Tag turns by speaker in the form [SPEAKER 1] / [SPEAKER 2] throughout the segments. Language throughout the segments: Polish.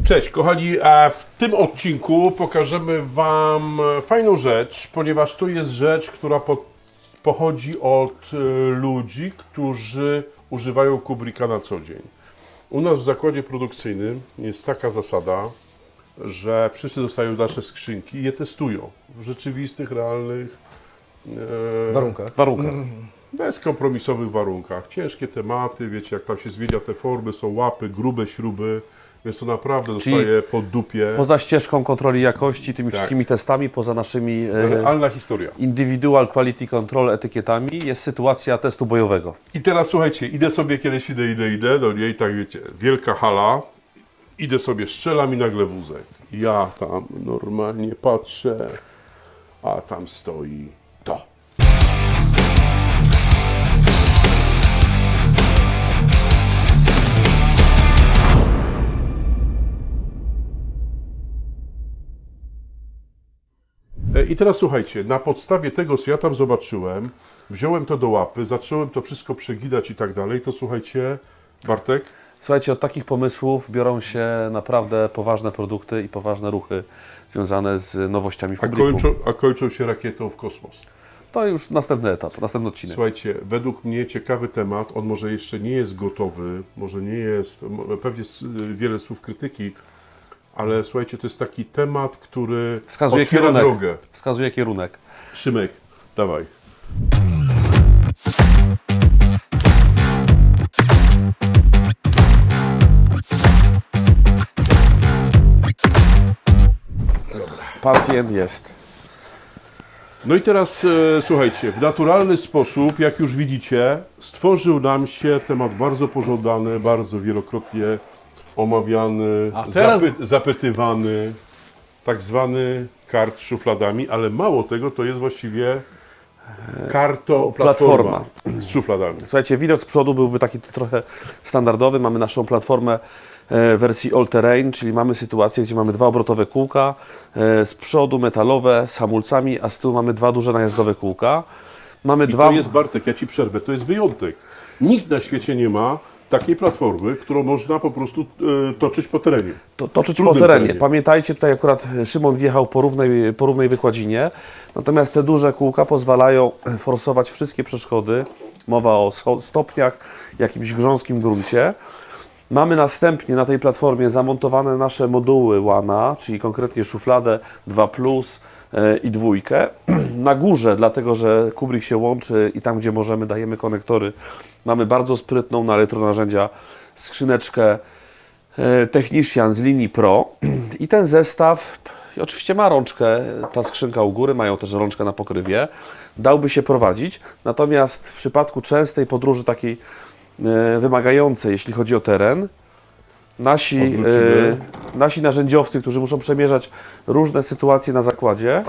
[SPEAKER 1] Cześć kochani, w tym odcinku pokażemy Wam fajną rzecz, ponieważ to jest rzecz, która pochodzi od ludzi, którzy używają Kubricka na co dzień. U nas w zakładzie produkcyjnym jest taka zasada, że wszyscy dostają nasze skrzynki i je testują w rzeczywistych, realnych
[SPEAKER 2] warunkach.
[SPEAKER 1] Bezkompromisowych warunkach. Ciężkie tematy, wiecie, jak tam się zmienia te formy, są łapy, grube śruby, więc to naprawdę dostaje pod dupie.
[SPEAKER 3] Poza ścieżką kontroli jakości, tymi wszystkimi testami, poza naszymi
[SPEAKER 1] Realna historia.
[SPEAKER 3] individual quality control etykietami, jest sytuacja testu bojowego.
[SPEAKER 1] I teraz słuchajcie, idę sobie kiedyś, idę do niej, tak wiecie, wielka hala, idę sobie, strzelam i nagle wózek. Ja tam normalnie patrzę, a tam stoi to. I teraz słuchajcie, na podstawie tego, co ja tam zobaczyłem, wziąłem to do łapy, zacząłem to wszystko przeginać i tak dalej, to słuchajcie, Bartek?
[SPEAKER 3] Słuchajcie, od takich pomysłów biorą się naprawdę poważne produkty i poważne ruchy związane z nowościami w Kubricku.
[SPEAKER 1] A kończą się rakietą w kosmos.
[SPEAKER 3] To już następny etap, następny odcinek.
[SPEAKER 1] Słuchajcie, według mnie ciekawy temat, on może jeszcze nie jest gotowy, może nie jest, pewnie wiele słów krytyki, ale słuchajcie, to jest taki temat, który otwiera drogę.
[SPEAKER 3] Wskazuje kierunek.
[SPEAKER 1] Szymek, dawaj.
[SPEAKER 3] Pacjent jest.
[SPEAKER 1] No i teraz słuchajcie, w naturalny sposób, jak już widzicie, stworzył nam się temat bardzo pożądany, bardzo wielokrotnie omawiany, zapytywany, tak zwany kart z szufladami, ale mało tego, to jest właściwie platforma z szufladami.
[SPEAKER 3] Słuchajcie, widok z przodu byłby taki trochę standardowy. Mamy naszą platformę w wersji all terrain, czyli mamy sytuację, gdzie mamy dwa obrotowe kółka, z przodu metalowe z hamulcami, a z tyłu mamy dwa duże najazdowe kółka. Mamy
[SPEAKER 1] to jest, Bartek, ja Ci przerwę, to jest wyjątek. Nikt na świecie nie ma takiej platformy, którą można po prostu toczyć po terenie.
[SPEAKER 3] Toczyć po terenie. Pamiętajcie, tutaj akurat Szymon wjechał po równej wykładzinie, natomiast te duże kółka pozwalają forsować wszystkie przeszkody. Mowa o stopniach, jakimś grząskim gruncie. Mamy następnie na tej platformie zamontowane nasze moduły łana, czyli konkretnie szufladę 2+, i dwójkę. Na górze, dlatego że Kubrick się łączy i tam, gdzie możemy, dajemy konektory. Mamy bardzo sprytną na elektronarzędzia skrzyneczkę Technician z linii Pro. I ten zestaw oczywiście ma rączkę, ta skrzynka u góry, mają też rączkę na pokrywie. Dałby się prowadzić, natomiast w przypadku częstej podróży takiej wymagającej, jeśli chodzi o teren, nasi narzędziowcy, którzy muszą przemierzać różne sytuacje na zakładzie,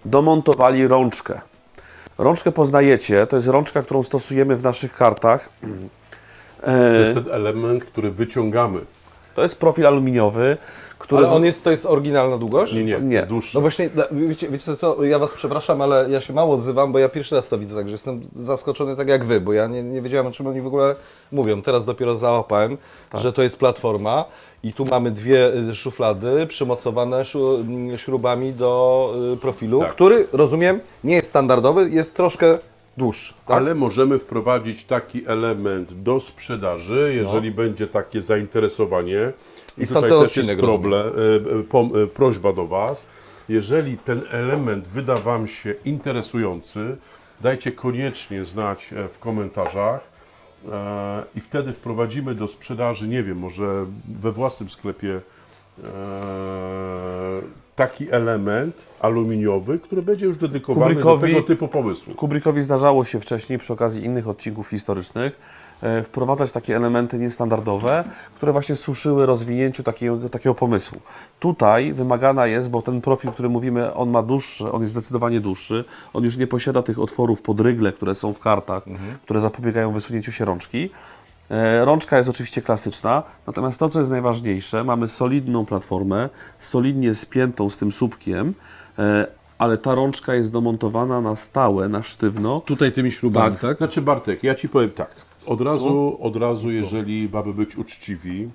[SPEAKER 3] domontowali rączkę. Rączkę poznajecie, to jest rączka, którą stosujemy w naszych kartach.
[SPEAKER 1] To jest ten element, który wyciągamy.
[SPEAKER 3] To jest profil aluminiowy, który...
[SPEAKER 2] Ale to jest oryginalna długość?
[SPEAKER 1] Nie, jest dłuższy.
[SPEAKER 2] No właśnie, wiecie co, ja Was przepraszam, ale ja się mało odzywam, bo ja pierwszy raz to widzę, także jestem zaskoczony tak jak Wy, bo ja nie wiedziałem, o czym oni w ogóle mówią. Teraz dopiero załapałem, że to jest platforma i tu mamy dwie szuflady przymocowane śrubami do profilu, który, rozumiem, nie jest standardowy, jest troszkę dłuższy.
[SPEAKER 1] Tak? Ale możemy wprowadzić taki element do sprzedaży, jeżeli będzie takie zainteresowanie. I tutaj też jest prośba do Was. Jeżeli ten element wyda Wam się interesujący, dajcie koniecznie znać w komentarzach i wtedy wprowadzimy do sprzedaży, nie wiem, może we własnym sklepie taki element aluminiowy, który będzie już dedykowany do tego typu pomysłu.
[SPEAKER 3] Kubrickowi zdarzało się wcześniej przy okazji innych odcinków historycznych wprowadzać takie elementy niestandardowe, które właśnie służyły rozwinięciu takiego pomysłu. Tutaj wymagana jest, bo ten profil, który mówimy, on ma dłuższy, on jest zdecydowanie dłuższy, on już nie posiada tych otworów pod rygle, które są w kartach, które zapobiegają wysunięciu się rączki. Rączka jest oczywiście klasyczna, natomiast to, co jest najważniejsze, mamy solidną platformę, solidnie spiętą z tym słupkiem, ale ta rączka jest domontowana na stałe, na sztywno.
[SPEAKER 2] Tutaj tymi śrubami, tak?
[SPEAKER 1] Znaczy Bartek, ja Ci powiem tak, od razu, jeżeli mamy być uczciwi,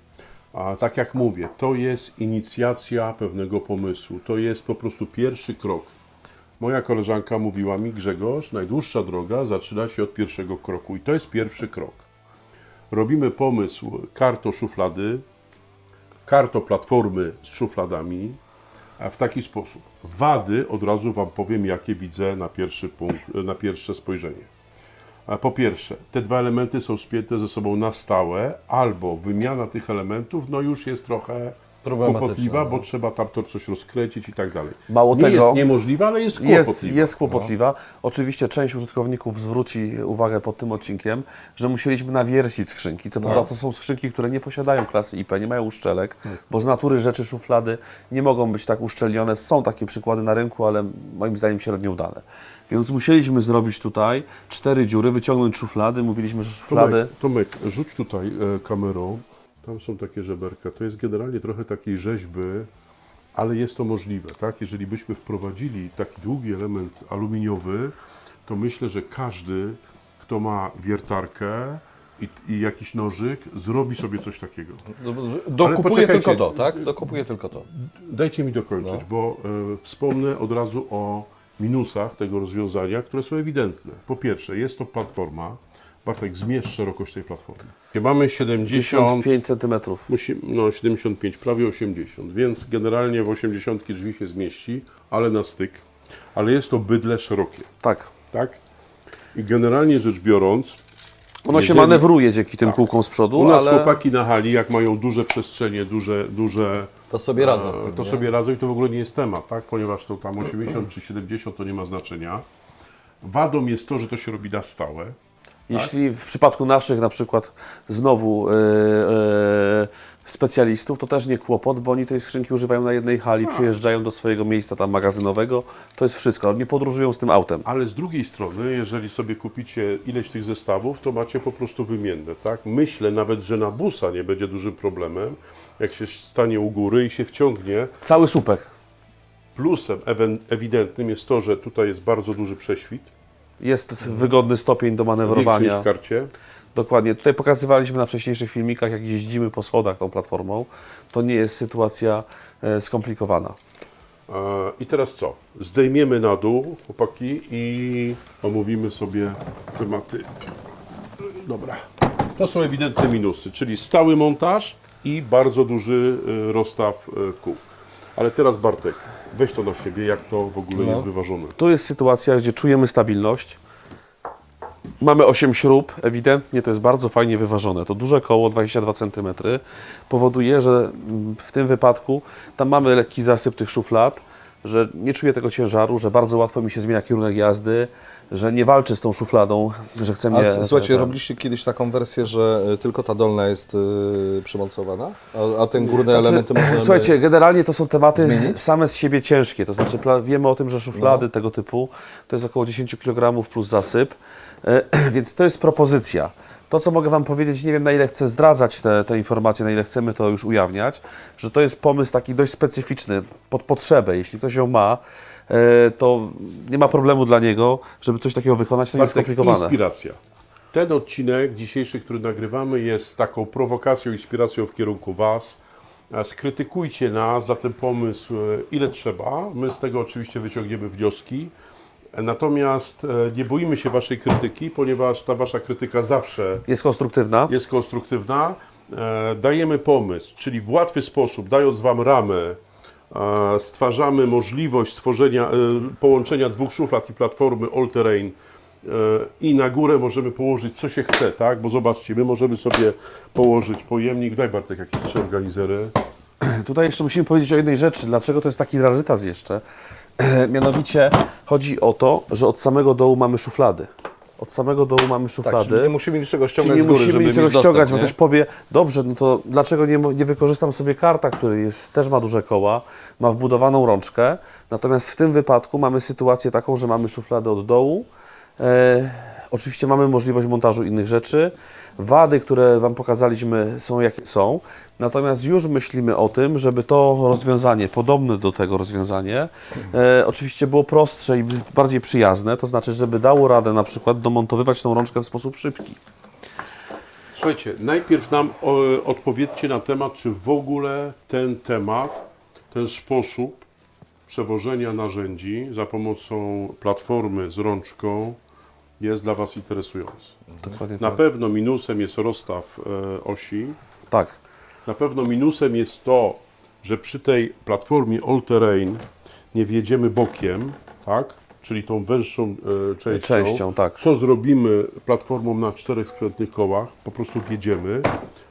[SPEAKER 1] A tak jak mówię, to jest inicjacja pewnego pomysłu. To jest po prostu pierwszy krok. Moja koleżanka mówiła mi, Grzegorz, najdłuższa droga zaczyna się od pierwszego kroku i to jest pierwszy krok. Robimy pomysł karto szuflady, karto platformy z szufladami, a w taki sposób. Wady od razu Wam powiem, jakie widzę na pierwszy punkt, na pierwsze spojrzenie. Po pierwsze, te dwa elementy są spięte ze sobą na stałe, albo wymiana tych elementów no już jest trochę kłopotliwa, bo trzeba tam to coś rozkręcić i tak dalej.
[SPEAKER 3] Mało
[SPEAKER 1] nie
[SPEAKER 3] tego,
[SPEAKER 1] jest niemożliwa, ale jest kłopotliwa.
[SPEAKER 3] Jest kłopotliwa. Oczywiście część użytkowników zwróci uwagę pod tym odcinkiem, że musieliśmy nawiercić skrzynki. Co prawda to są skrzynki, które nie posiadają klasy IP, nie mają uszczelek, bo z natury rzeczy szuflady nie mogą być tak uszczelnione. Są takie przykłady na rynku, ale moim zdaniem średnio udane. Więc musieliśmy zrobić tutaj 4 dziury, wyciągnąć szuflady. Mówiliśmy, że szuflady...
[SPEAKER 1] Tomek, rzuć tutaj kamerą. Tam są takie żeberka. To jest generalnie trochę takiej rzeźby, ale jest to możliwe, tak? Jeżeli byśmy wprowadzili taki długi element aluminiowy, to myślę, że każdy, kto ma wiertarkę i jakiś nożyk, zrobi sobie coś takiego.
[SPEAKER 2] Dokupuje tylko to, tak? Dokupuje tylko to.
[SPEAKER 1] Dajcie mi dokończyć, bo wspomnę od razu o minusach tego rozwiązania, które są ewidentne. Po pierwsze, jest to platforma. Bartek, zmierz szerokość tej platformy. Mamy
[SPEAKER 3] 75 cm.
[SPEAKER 1] 75, prawie 80, więc generalnie w 80 drzwi się zmieści, ale na styk. Ale jest to bydle szerokie.
[SPEAKER 3] Tak.
[SPEAKER 1] Tak? I generalnie rzecz biorąc...
[SPEAKER 3] Ono się manewruje dzięki tym kółkom z przodu,
[SPEAKER 1] U nas
[SPEAKER 3] ale...
[SPEAKER 1] chłopaki na hali, jak mają duże przestrzenie, duże
[SPEAKER 2] To sobie radzą.
[SPEAKER 1] to sobie radzą i to w ogóle nie jest temat, tak? Ponieważ to tam 80 czy 70 to nie ma znaczenia. Wadą jest to, że to się robi na stałe.
[SPEAKER 3] Jeśli w przypadku naszych na przykład znowu specjalistów, to też nie kłopot, bo oni tej skrzynki używają na jednej hali, przyjeżdżają do swojego miejsca tam magazynowego, to jest wszystko, nie podróżują z tym autem.
[SPEAKER 1] Ale z drugiej strony, jeżeli sobie kupicie ileś tych zestawów, to macie po prostu wymienne, tak? Myślę nawet, że na busa nie będzie dużym problemem, jak się stanie u góry i się wciągnie.
[SPEAKER 3] Cały słupek.
[SPEAKER 1] Plusem ewidentnym jest to, że tutaj jest bardzo duży prześwit.
[SPEAKER 3] Jest wygodny stopień do manewrowania.
[SPEAKER 1] Większy w karcie.
[SPEAKER 3] Dokładnie. Tutaj pokazywaliśmy na wcześniejszych filmikach, jak jeździmy po schodach tą platformą. To nie jest sytuacja skomplikowana.
[SPEAKER 1] I teraz co? Zdejmiemy na dół, chłopaki, i omówimy sobie tematy. Dobra. To są ewidentne minusy, czyli stały montaż i bardzo duży rozstaw kół. Ale teraz Bartek, weź to na siebie, jak to w ogóle jest wyważone.
[SPEAKER 3] Tu jest sytuacja, gdzie czujemy stabilność. Mamy 8 śrub, ewidentnie to jest bardzo fajnie wyważone. To duże koło, 22 cm, powoduje, że w tym wypadku tam mamy lekki zasyp tych szuflad, że nie czuję tego ciężaru, że bardzo łatwo mi się zmienia kierunek jazdy, że nie walczę z tą szufladą, że chcę mnie...
[SPEAKER 2] Słuchajcie, robiliście kiedyś taką wersję, że tylko ta dolna jest przymocowana, a ten górny elementy możemy...
[SPEAKER 3] Słuchajcie, generalnie to są tematy
[SPEAKER 2] zmienić?
[SPEAKER 3] same z siebie ciężkie, to znaczy wiemy o tym, że szuflady tego typu to jest około 10 kg plus zasyp, więc to jest propozycja. To, co mogę Wam powiedzieć, nie wiem, na ile chcę zdradzać te informacje, na ile chcemy to już ujawniać, że to jest pomysł taki dość specyficzny, pod potrzebę. Jeśli ktoś ją ma, to nie ma problemu dla niego, żeby coś takiego wykonać, to nie jest skomplikowane.
[SPEAKER 1] Inspiracja. Ten odcinek dzisiejszy, który nagrywamy, jest taką prowokacją, inspiracją w kierunku Was. Skrytykujcie nas za ten pomysł, ile trzeba. My z tego oczywiście wyciągniemy wnioski. Natomiast nie boimy się Waszej krytyki, ponieważ ta Wasza krytyka zawsze
[SPEAKER 3] Jest konstruktywna.
[SPEAKER 1] jest konstruktywna. Dajemy pomysł, czyli w łatwy sposób, dając Wam ramę, stwarzamy możliwość stworzenia, połączenia dwóch szuflad i platformy all-terrain i na górę możemy położyć co się chce, tak? Bo zobaczcie, my możemy sobie położyć pojemnik. Daj Bartek jakieś 3 organizery.
[SPEAKER 3] Tutaj jeszcze musimy powiedzieć o jednej rzeczy, dlaczego to jest taki rarytas jeszcze. Mianowicie chodzi o to, że od samego dołu mamy szuflady. Od samego dołu mamy szuflady.
[SPEAKER 2] Tak, czyli nie musimy niczego ściągać
[SPEAKER 3] Czyli
[SPEAKER 2] z
[SPEAKER 3] nie
[SPEAKER 2] góry,
[SPEAKER 3] musimy
[SPEAKER 2] żeby
[SPEAKER 3] niczego
[SPEAKER 2] mieć dostęp,
[SPEAKER 3] ściągać, bo
[SPEAKER 2] nie?
[SPEAKER 3] ktoś powie, dobrze, no to dlaczego nie wykorzystam sobie karta, który też ma duże koła, ma wbudowaną rączkę, natomiast w tym wypadku mamy sytuację taką, że mamy szufladę od dołu, oczywiście mamy możliwość montażu innych rzeczy, wady, które Wam pokazaliśmy są jakie są, natomiast już myślimy o tym, żeby to rozwiązanie, podobne do tego rozwiązanie, oczywiście było prostsze i bardziej przyjazne, to znaczy, żeby dało radę na przykład domontowywać tą rączkę w sposób szybki.
[SPEAKER 1] Słuchajcie, najpierw nam odpowiedzcie na temat, czy w ogóle ten temat, ten sposób przewożenia narzędzi za pomocą platformy z rączką jest dla Was interesujący.
[SPEAKER 3] Dokładnie
[SPEAKER 1] Na
[SPEAKER 3] tak.
[SPEAKER 1] pewno minusem jest rozstaw osi.
[SPEAKER 3] Tak.
[SPEAKER 1] Na pewno minusem jest to, że przy tej platformie all-terrain nie wjedziemy bokiem, tak? Czyli tą węższą częścią.
[SPEAKER 3] Tak.
[SPEAKER 1] Co zrobimy platformą na 4 skrętnych kołach? Po prostu wjedziemy.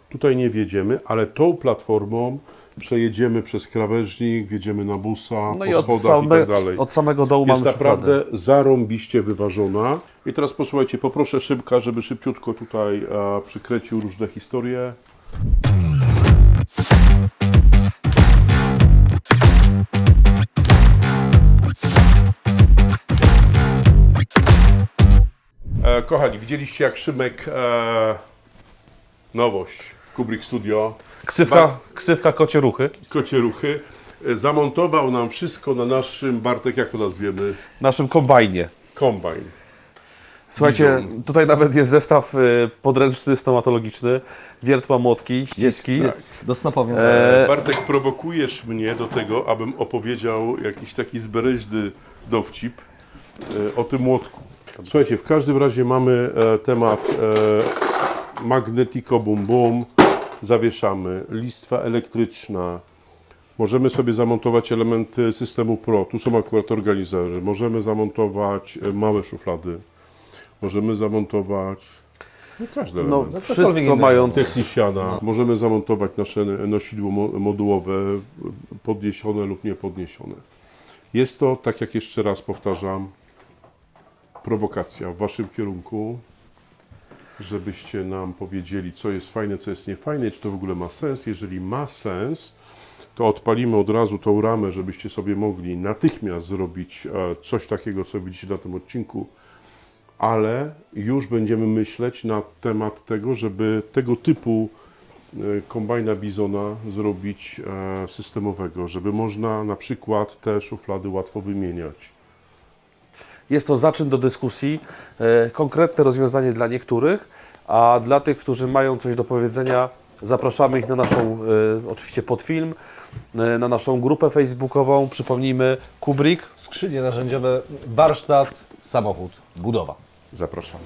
[SPEAKER 1] Tutaj nie wjedziemy, ale tą platformą przejedziemy przez krawężnik, wjedziemy na busa,
[SPEAKER 3] No i
[SPEAKER 1] po schodach i tak dalej.
[SPEAKER 3] od samego dołu
[SPEAKER 1] Jest
[SPEAKER 3] mamy
[SPEAKER 1] naprawdę zarąbiście wyważona. I teraz posłuchajcie, poproszę Szymka, żeby szybciutko tutaj przykręcił różne historie. Kochani, widzieliście jak Szymek, nowość w Kubrick Studio,
[SPEAKER 3] Ksywka kocie ruchy.
[SPEAKER 1] kocie ruchy, zamontował nam wszystko na naszym, Bartek, jak to nazwiemy,
[SPEAKER 3] W naszym kombajnie.
[SPEAKER 1] kombajn.
[SPEAKER 3] Słuchajcie, tutaj nawet jest zestaw podręczny, stomatologiczny, wiertła, młotki, ściski.
[SPEAKER 1] Tak.
[SPEAKER 2] Do snopowień.
[SPEAKER 1] Bartek, prowokujesz mnie do tego, abym opowiedział jakiś taki zbereźny dowcip o tym młotku. Słuchajcie, w każdym razie mamy temat magnetiko bum bum, zawieszamy, listwa elektryczna, możemy sobie zamontować elementy systemu Pro, tu są akurat organizery, możemy zamontować małe szuflady, możemy zamontować każdy element.
[SPEAKER 3] Wszystko mając...
[SPEAKER 1] Techniciana. Możemy zamontować nasze nosidło modułowe, podniesione lub niepodniesione. Jest to, tak jak jeszcze raz powtarzam, prowokacja w Waszym kierunku, żebyście nam powiedzieli, co jest fajne, co jest niefajne, czy to w ogóle ma sens. Jeżeli ma sens, to odpalimy od razu tą ramę, żebyście sobie mogli natychmiast zrobić coś takiego, co widzicie na tym odcinku, ale już będziemy myśleć na temat tego, żeby tego typu kombajna Bizona zrobić systemowego, żeby można na przykład te szuflady łatwo wymieniać.
[SPEAKER 3] Jest to zaczyn do dyskusji, konkretne rozwiązanie dla niektórych, a dla tych, którzy mają coś do powiedzenia, zapraszamy ich na naszą, oczywiście pod film, na naszą grupę facebookową. Przypomnijmy, Kubrick.
[SPEAKER 2] Skrzynie narzędziowe, warsztat, samochód, budowa.
[SPEAKER 1] Zapraszamy.